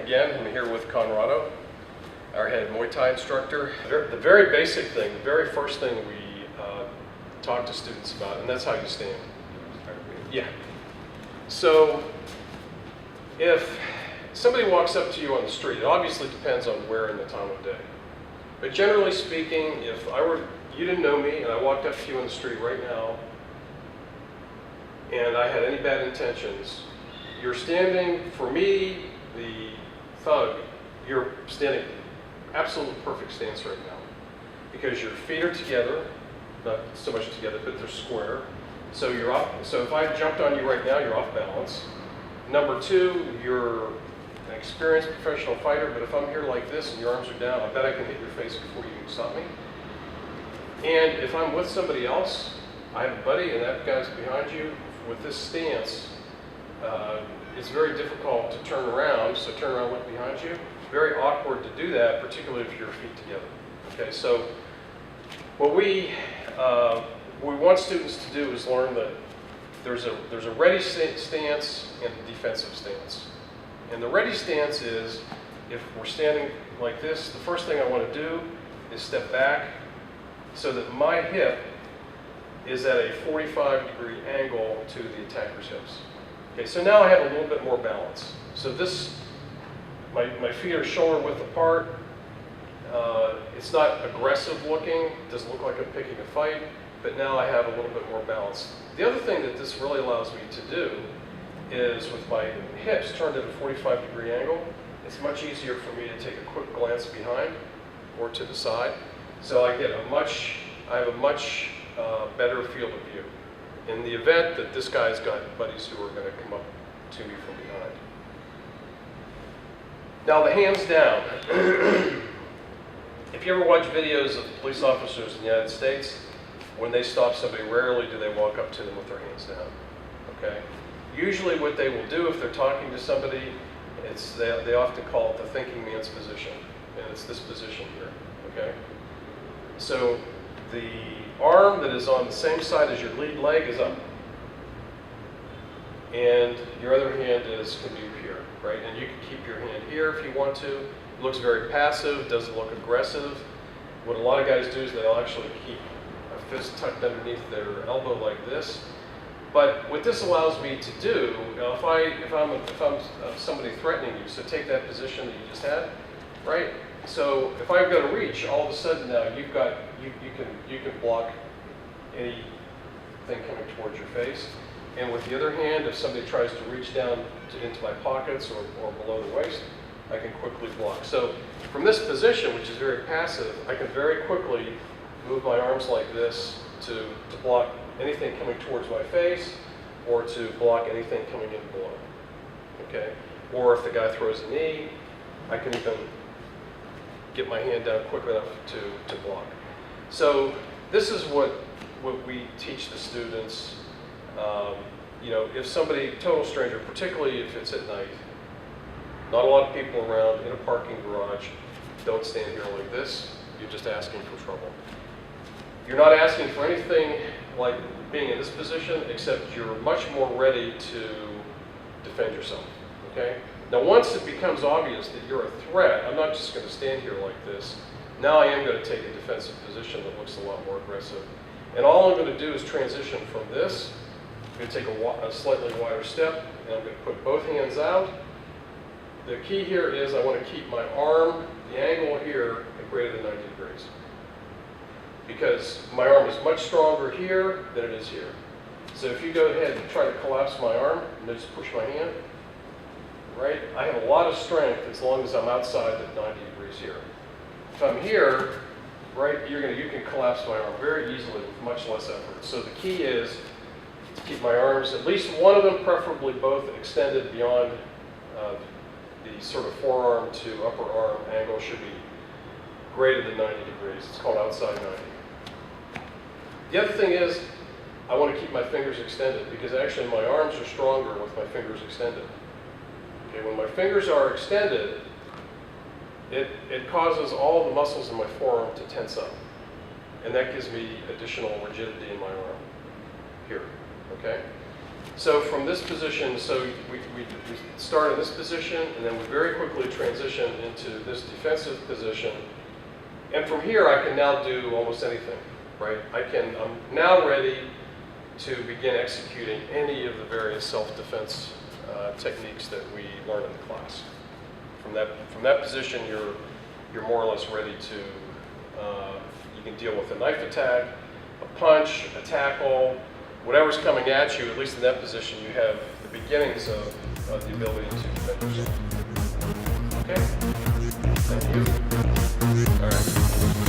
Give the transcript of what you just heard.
Again, I'm here with Conrado, our head Muay Thai instructor. The very basic thing, the very first thing we talk to students about, and that's how you stand. Yeah. So if somebody walks up to you on the street, it obviously depends on where in the time of day. But generally speaking, if you didn't know me and I walked up to you on the street right now and I had any bad intentions, you're standing, for me, the thug, you're standing absolute perfect stance right now because your feet are together, not so much together, but they're square. So you're off. So if I jumped on you right now, you're off balance. Number two, you're an experienced professional fighter, but if I'm here like this and your arms are down, I bet I can hit your face before you can stop me. And if I'm with somebody else, I have a buddy and that guy's behind you, with this stance, it's very difficult to turn around, so turn around, look behind you. Very awkward to do that, particularly if your feet together. Okay, so what we want students to do is learn that there's a ready stance and a defensive stance. And the ready stance is, if we're standing like this, the first thing I want to do is step back so that my hip is at a 45-degree angle to the attacker's hips. Okay, so now I have a little bit more balance. So this, my feet are shoulder width apart. It's not aggressive looking, doesn't look like I'm picking a fight, but now I have a little bit more balance. The other thing that this really allows me to do is, with my hips turned at a 45-degree angle, it's much easier for me to take a quick glance behind or to the side. So I have a much better field of view in the event that this guy's got buddies who are going to come up to me from behind. Now the hands down. If you ever watch videos of police officers in the United States, when they stop somebody, rarely do they walk up to them with their hands down. Okay? Usually what they will do if they're talking to somebody, they often call it the thinking man's position, and it's this position here. Okay? So the arm that is on the same side as your lead leg is up, and your other hand can be here, right? And you can keep your hand here if you want to. It looks very passive, doesn't look aggressive. What a lot of guys do is they'll actually keep a fist tucked underneath their elbow like this. But what this allows me to do, if I'm somebody threatening you, so take that position that you just had, right? So if I've got to reach, all of a sudden now you can block anything coming towards your face. And with the other hand, if somebody tries to reach down into my pockets or below the waist, I can quickly block. So from this position, which is very passive, I can very quickly move my arms like this to block anything coming towards my face or to block anything coming in below. Okay? Or if the guy throws a knee, I can even get my hand down quick enough to block. So this is what we teach the students. If somebody, total stranger, particularly if it's at night, not a lot of people around, in a parking garage, don't stand here like this. You're just asking for trouble. You're not asking for anything like being in this position, except you're much more ready to defend yourself. Okay? Now once it becomes obvious that you're a threat, I'm not just going to stand here like this. Now I am going to take a defensive position that looks a lot more aggressive. And all I'm going to do is transition from this. I'm going to take a slightly wider step, and I'm going to put both hands out. The key here is I want to keep my arm, the angle here, at greater than 90 degrees. Because my arm is much stronger here than it is here. So if you go ahead and try to collapse my arm, and just push my hand, right? I have a lot of strength as long as I'm outside the 90 degrees here. If I'm here, right, you can collapse my arm very easily with much less effort. So the key is to keep my arms, at least one of them, preferably both, extended beyond the sort of forearm to upper arm angle should be greater than 90 degrees. It's called outside 90. The other thing is, I want to keep my fingers extended because actually my arms are stronger with my fingers extended. Okay, when my fingers are extended, it causes all the muscles in my forearm to tense up. And that gives me additional rigidity in my arm here, okay? So from this position, so we start in this position, and then we very quickly transition into this defensive position. And from here, I can now do almost anything, right? I'm now ready to begin executing any of the various self-defense techniques that we learn in the class. From that position, you're more or less ready to, you can deal with a knife attack, a punch, a tackle, whatever's coming at you. At least in that position, you have the beginnings of the ability to defend yourself. Okay? Thank you. All right.